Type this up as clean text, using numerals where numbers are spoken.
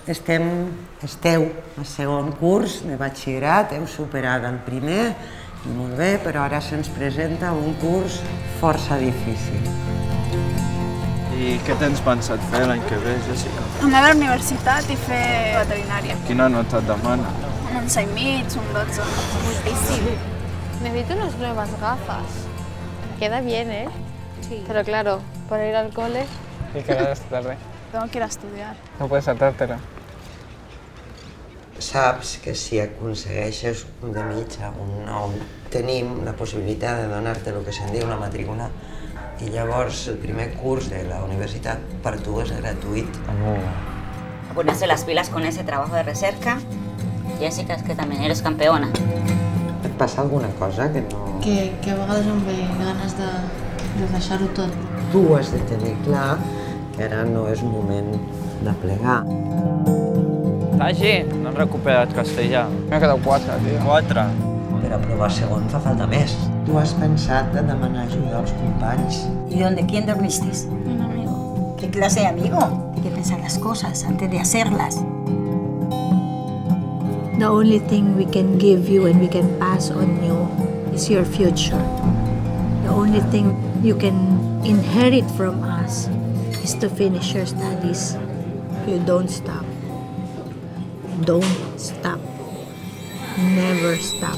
Esteu al segon curs de batxillerat, heu superat el primer, i molt bé, però ara se'ns presenta un curs força difícil. I què tens pensat fer l'any que ve, Jessica? Anar a la universitat i fer veterinària. Quina nota et demana? Un 6,5, un 12. Muchísimo. Necesito unas nuevas gafas. Queda bien, ¿eh? Sí. Pero claro, para ir al cole... ¿Y qué hora es tarde? Tengo que ir a estudiar. No puedes saltártela. Saps que si aconsegueixes un de mitja, un 9, tenim la possibilitat de donar-te el que se'n diu una matrícula i llavors el primer curs de la universitat per tu és gratuït. A ponerse las pilas con ese trabajo de recerca. Jessica, es que también eres campeona. Et passa alguna cosa que no... Que a vegades em ve ganes de deixar-ho tot. Tu has de tenir clar que ara no és moment de plegar. Tagi, no has recuperat castellà. Me he quedado 4, tío. 4? Per aprovar segon fa falta més. Tu has pensat de demanar ajuda als companys? ¿Y dónde? ¿Quién dormiste? Un amigo. ¿Qué clase de amigo? Hay que pensar las cosas antes de hacerlas. The only thing we can give you and we can pass on you is your future. The only thing you can inherit from us is to finish your studies. You don't stop. Don't stop. Never stop.